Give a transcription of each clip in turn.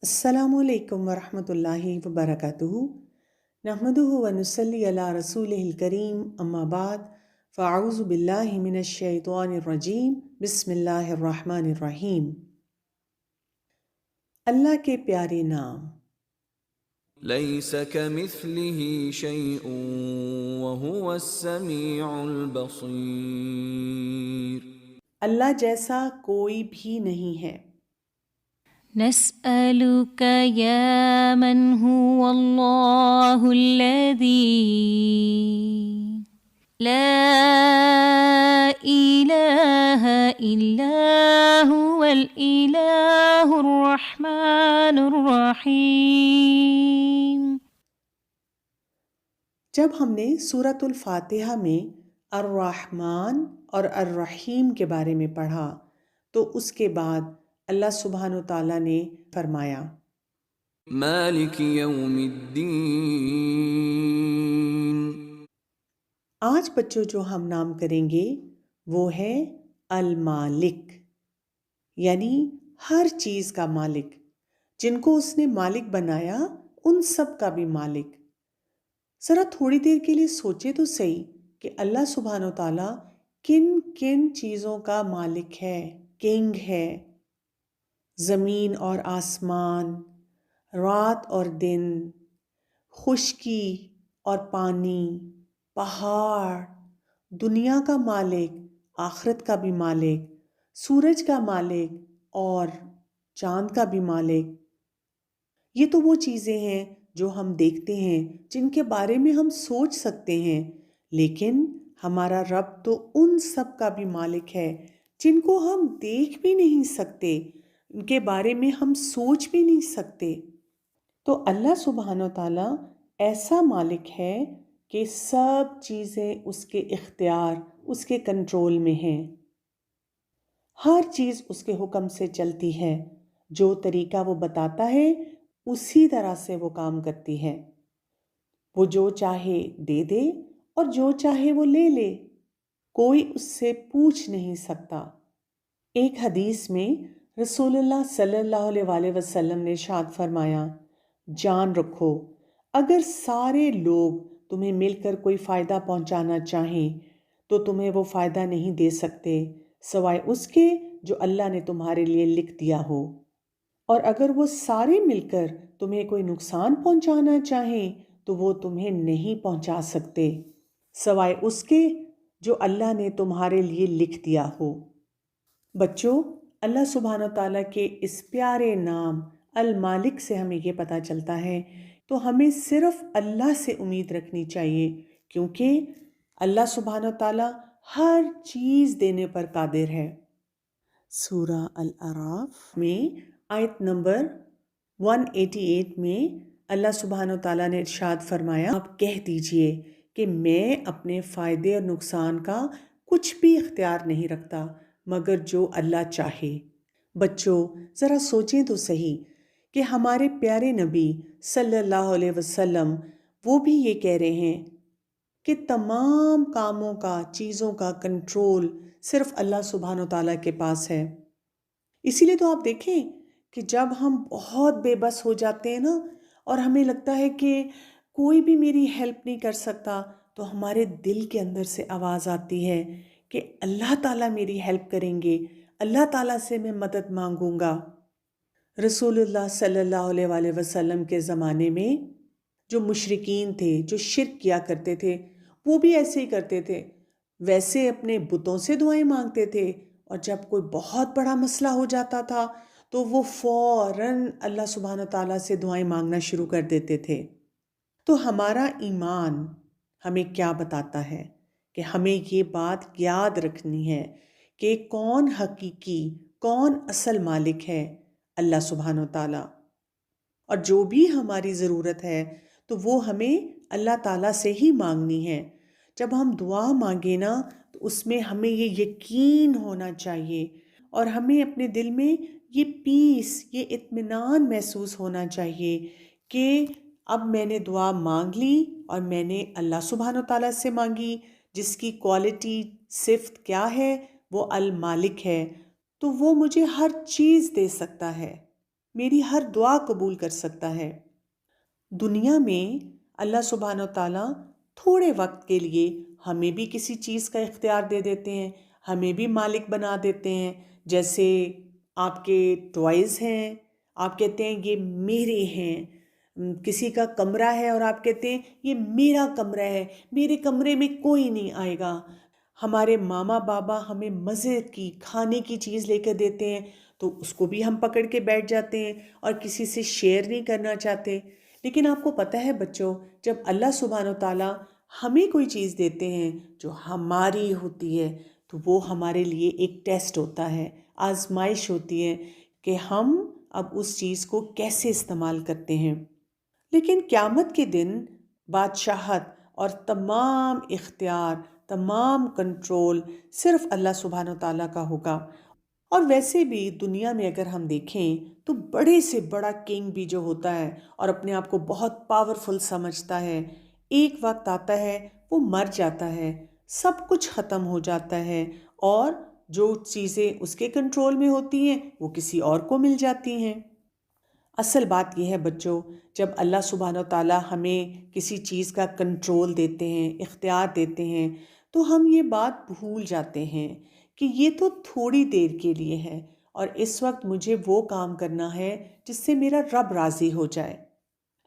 السلام علیکم ورحمۃ اللہ وبرکاتہ نحمدہ ونصلی علی رسولہ الکریم اما بعد فاعوذ باللہ من الشیطان الرجیم بسم اللہ الرحمن الرحیم۔ اللہ کے پیارے نام۔ لیس کمثلہ شیء وہو السمیع البصیر۔ اللہ جیسا کوئی بھی نہیں ہے۔ نسألك يا من هو الله الذي لا إله إلا هو الإله الرحمن الرحيم۔ جب ہم نے سورۃ الفاتحہ میں الرحمن اور الرحیم کے بارے میں پڑھا تو اس کے بعد اللہ سبحانہ وتعالیٰ نے فرمایا مالک یوم الدین۔ آج بچوں جو ہم نام کریں گے وہ ہے المالک، یعنی ہر چیز کا مالک، جن کو اس نے مالک بنایا ان سب کا بھی مالک۔ ذرا تھوڑی دیر کے لیے سوچے تو صحیح کہ اللہ سبحانہ وتعالیٰ کن کن چیزوں کا مالک ہے، کنگ ہے۔ زمین اور آسمان، رات اور دن، خشکی اور پانی، پہاڑ، دنیا کا مالک، آخرت کا بھی مالک، سورج کا مالک اور چاند کا بھی مالک۔ یہ تو وہ چیزیں ہیں جو ہم دیکھتے ہیں، جن کے بارے میں ہم سوچ سکتے ہیں، لیکن ہمارا رب تو ان سب کا بھی مالک ہے جن کو ہم دیکھ بھی نہیں سکتے، ان کے بارے میں ہم سوچ بھی نہیں سکتے۔ تو اللہ سبحانہ تعالیٰ ایسا مالک ہے کہ سب چیزیں اس کے اختیار، اس کے کنٹرول میں ہیں۔ ہر چیز اس کے حکم سے چلتی ہے، جو طریقہ وہ بتاتا ہے اسی طرح سے وہ کام کرتی ہے۔ وہ جو چاہے دے دے اور جو چاہے وہ لے لے، کوئی اس سے پوچھ نہیں سکتا۔ ایک حدیث میں رسول اللہ صلی اللہ علیہ وسلم نے ارشاد فرمایا، جان رکھو اگر سارے لوگ تمہیں مل کر کوئی فائدہ پہنچانا چاہیں تو تمہیں وہ فائدہ نہیں دے سکتے سوائے اس کے جو اللہ نے تمہارے لیے لکھ دیا ہو، اور اگر وہ سارے مل کر تمہیں کوئی نقصان پہنچانا چاہیں تو وہ تمہیں نہیں پہنچا سکتے سوائے اس کے جو اللہ نے تمہارے لیے لکھ دیا ہو۔ بچوں، اللہ سبحانہ تعالیٰ کے اس پیارے نام المالک سے ہمیں یہ پتہ چلتا ہے تو ہمیں صرف اللہ سے امید رکھنی چاہیے، کیونکہ اللہ سبحانہ تعالیٰ ہر چیز دینے پر قادر ہے۔ سورہ الاعراف میں آیت نمبر 188 میں اللہ سبحانہ تعالیٰ نے ارشاد فرمایا، آپ کہہ دیجئے کہ میں اپنے فائدے اور نقصان کا کچھ بھی اختیار نہیں رکھتا مگر جو اللہ چاہے۔ بچوں ذرا سوچیں تو صحیح کہ ہمارے پیارے نبی صلی اللہ علیہ وسلم وہ بھی یہ کہہ رہے ہیں کہ تمام کاموں کا، چیزوں کا کنٹرول صرف اللہ سبحانہ وتعالیٰ کے پاس ہے۔ اسی لیے تو آپ دیکھیں کہ جب ہم بہت بے بس ہو جاتے ہیں نا اور ہمیں لگتا ہے کہ کوئی بھی میری ہیلپ نہیں کر سکتا، تو ہمارے دل کے اندر سے آواز آتی ہے کہ اللہ تعالیٰ میری ہیلپ کریں گے، اللہ تعالیٰ سے میں مدد مانگوں گا۔ رسول اللہ صلی اللہ علیہ وسلم کے زمانے میں جو مشرکین تھے، جو شرک کیا کرتے تھے، وہ بھی ایسے ہی کرتے تھے، ویسے اپنے بتوں سے دعائیں مانگتے تھے، اور جب کوئی بہت بڑا مسئلہ ہو جاتا تھا تو وہ فوراً اللہ سبحانہ تعالیٰ سے دعائیں مانگنا شروع کر دیتے تھے۔ تو ہمارا ایمان ہمیں کیا بتاتا ہے کہ ہمیں یہ بات یاد رکھنی ہے کہ کون حقیقی، کون اصل مالک ہے؟ اللہ سبحانہ وتعالیٰ۔ اور جو بھی ہماری ضرورت ہے تو وہ ہمیں اللہ تعالیٰ سے ہی مانگنی ہے۔ جب ہم دعا مانگیں نا تو اس میں ہمیں یہ یقین ہونا چاہیے اور ہمیں اپنے دل میں یہ پیس، یہ اطمینان محسوس ہونا چاہیے کہ اب میں نے دعا مانگ لی اور میں نے اللہ سبحانہ وتعالیٰ سے مانگی، جس کی کوالٹی، صفت کیا ہے؟ وہ المالک ہے، تو وہ مجھے ہر چیز دے سکتا ہے۔ میری ہر دعا قبول کر سکتا ہے۔ دنیا میں اللہ سبحانہ و تعالیٰ تھوڑے وقت کے لیے ہمیں بھی کسی چیز کا اختیار دے دیتے ہیں، ہمیں بھی مالک بنا دیتے ہیں۔ جیسے آپ کے ٹوائز ہیں، آپ کہتے ہیں یہ میرے ہیں۔ کسی کا کمرہ ہے اور آپ کہتے ہیں یہ میرا کمرہ ہے، میرے کمرے میں کوئی نہیں آئے گا۔ ہمارے ماما بابا ہمیں مزے کی کھانے کی چیز لے کر دیتے ہیں تو اس کو بھی ہم پکڑ کے بیٹھ جاتے ہیں اور کسی سے شیئر نہیں کرنا چاہتے۔ لیکن آپ کو پتہ ہے بچوں، جب اللہ سبحانہ و تعالیٰ ہمیں کوئی چیز دیتے ہیں جو ہماری ہوتی ہے تو وہ ہمارے لیے ایک ٹیسٹ ہوتا ہے، آزمائش ہوتی ہے کہ ہم اب اس چیز کو کیسے استعمال کرتے ہیں۔ لیکن قیامت کے دن بادشاہت اور تمام اختیار، تمام کنٹرول صرف اللہ سبحانہ و تعالیٰ کا ہوگا۔ اور ویسے بھی دنیا میں اگر ہم دیکھیں تو بڑے سے بڑا کنگ بھی جو ہوتا ہے اور اپنے آپ کو بہت پاورفل سمجھتا ہے، ایک وقت آتا ہے وہ مر جاتا ہے، سب کچھ ختم ہو جاتا ہے اور جو چیزیں اس کے کنٹرول میں ہوتی ہیں وہ کسی اور کو مل جاتی ہیں۔ اصل بات یہ ہے بچوں، جب اللہ سبحانہ و تعالیٰ ہمیں کسی چیز کا کنٹرول دیتے ہیں، اختیار دیتے ہیں، تو ہم یہ بات بھول جاتے ہیں کہ یہ تو تھوڑی دیر کے لیے ہے اور اس وقت مجھے وہ کام کرنا ہے جس سے میرا رب راضی ہو جائے۔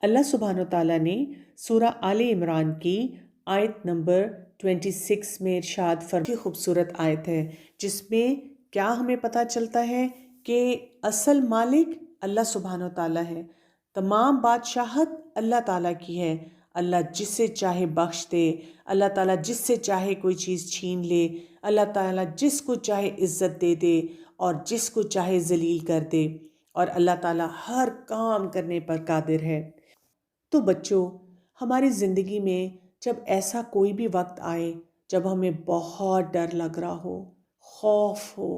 اللہ سبحانہ و تعالیٰ نے سورہ آل عمران کی آیت نمبر 26 میں ارشاد فرمایا، خوبصورت آیت ہے جس میں کیا ہمیں پتہ چلتا ہے کہ اصل مالک اللہ سبحانہ و تعالیٰ ہے، تمام بادشاہت اللہ تعالیٰ کی ہے۔ اللہ جس سے چاہے بخش دے، اللہ تعالیٰ جس سے چاہے کوئی چیز چھین لے، اللہ تعالیٰ جس کو چاہے عزت دے دے اور جس کو چاہے ذلیل کر دے، اور اللہ تعالیٰ ہر کام کرنے پر قادر ہے۔ تو بچوں، ہماری زندگی میں جب ایسا کوئی بھی وقت آئے جب ہمیں بہت ڈر لگ رہا ہو، خوف ہو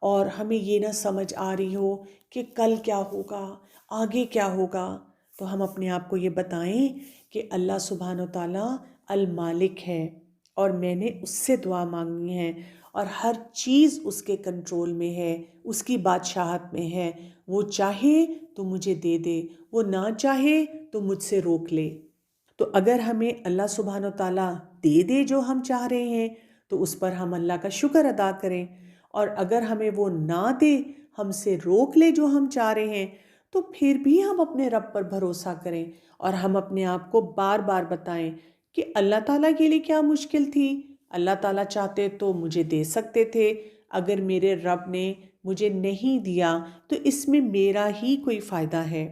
اور ہمیں یہ نہ سمجھ آ رہی ہو کہ کل کیا ہوگا، آگے کیا ہوگا، تو ہم اپنے آپ کو یہ بتائیں کہ اللہ سبحانہ و تعالیٰ المالک ہے اور میں نے اس سے دعا مانگنی ہے اور ہر چیز اس کے کنٹرول میں ہے، اس کی بادشاہت میں ہے۔ وہ چاہے تو مجھے دے دے، وہ نہ چاہے تو مجھ سے روک لے۔ تو اگر ہمیں اللہ سبحانہ و تعالیٰ دے دے جو ہم چاہ رہے ہیں تو اس پر ہم اللہ کا شکر ادا کریں، اور اگر ہمیں وہ نہ دے، ہم سے روک لے جو ہم چاہ رہے ہیں، تو پھر بھی ہم اپنے رب پر بھروسہ کریں اور ہم اپنے آپ کو بار بار بتائیں کہ اللہ تعالیٰ کے لیے کیا مشکل تھی، اللہ تعالیٰ چاہتے تو مجھے دے سکتے تھے، اگر میرے رب نے مجھے نہیں دیا تو اس میں میرا ہی کوئی فائدہ ہے۔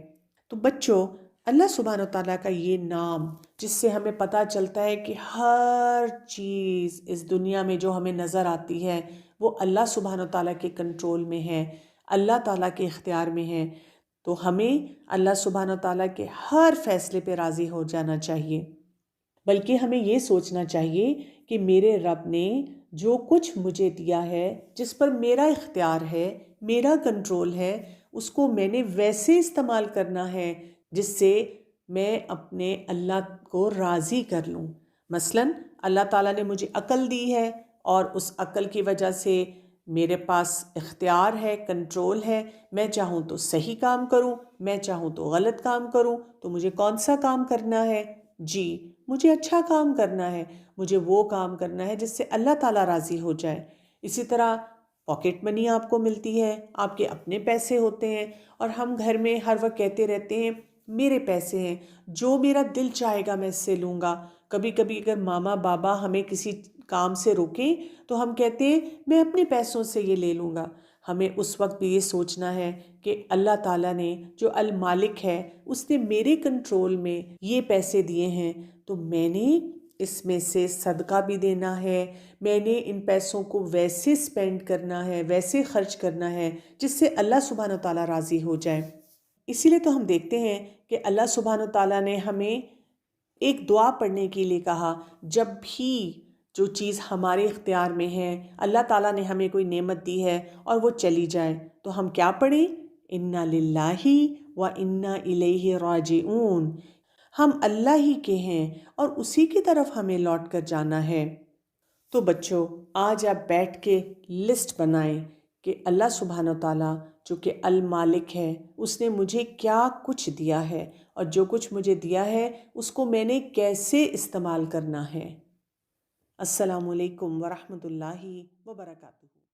تو بچوں، اللہ سبحانہ و تعالیٰ کا یہ نام جس سے ہمیں پتہ چلتا ہے کہ ہر چیز اس دنیا میں جو ہمیں نظر آتی ہے وہ اللہ سبحانہ و تعالیٰ کے کنٹرول میں ہے، اللہ تعالیٰ کے اختیار میں ہے، تو ہمیں اللہ سبحانہ و تعالیٰ کے ہر فیصلے پہ راضی ہو جانا چاہیے، بلکہ ہمیں یہ سوچنا چاہیے کہ میرے رب نے جو کچھ مجھے دیا ہے، جس پر میرا اختیار ہے، میرا کنٹرول ہے، اس کو میں نے ویسے استعمال کرنا ہے جس سے میں اپنے اللہ کو راضی کر لوں۔ مثلاً اللہ تعالیٰ نے مجھے عقل دی ہے اور اس عقل کی وجہ سے میرے پاس اختیار ہے، کنٹرول ہے، میں چاہوں تو صحیح کام کروں، میں چاہوں تو غلط کام کروں، تو مجھے کون سا کام کرنا ہے؟ جی، مجھے اچھا کام کرنا ہے، مجھے وہ کام کرنا ہے جس سے اللہ تعالیٰ راضی ہو جائے۔ اسی طرح پاکٹ منی آپ کو ملتی ہے، آپ کے اپنے پیسے ہوتے ہیں، اور ہم گھر میں ہر وقت کہتے رہتے ہیں میرے پیسے ہیں، جو میرا دل چاہے گا میں اس سے لوں گا۔ کبھی کبھی اگر ماما بابا ہمیں کسی کام سے روکیں تو ہم کہتے ہیں میں اپنے پیسوں سے یہ لے لوں گا۔ ہمیں اس وقت بھی یہ سوچنا ہے کہ اللہ تعالیٰ نے جو المالک ہے اس نے میرے کنٹرول میں یہ پیسے دیے ہیں، تو میں نے اس میں سے صدقہ بھی دینا ہے، میں نے ان پیسوں کو ویسے سپینڈ کرنا ہے، ویسے خرچ کرنا ہے جس سے اللہ سبحانہ و تعالیٰ راضی ہو جائے۔ اسی لیے تو ہم دیکھتے ہیں کہ اللہ سبحانہ و تعالیٰ نے ہمیں ایک دعا پڑھنے کے لیے کہا، جب بھی جو چیز ہمارے اختیار میں ہے، اللہ تعالیٰ نے ہمیں کوئی نعمت دی ہے اور وہ چلی جائے، تو ہم کیا پڑھیں؟ انا للہ و انا الیہ راجعون، ہم اللہ ہی کے ہیں اور اسی کی طرف ہمیں لوٹ کر جانا ہے۔ تو بچوں، آج آپ بیٹھ کے لسٹ بنائیں کہ اللہ سبحانہ و تعالیٰ جو کہ المالک ہے، اس نے مجھے کیا کچھ دیا ہے اور جو کچھ مجھے دیا ہے اس کو میں نے کیسے استعمال کرنا ہے۔ السلام علیکم ورحمۃ اللہ وبرکاتہ۔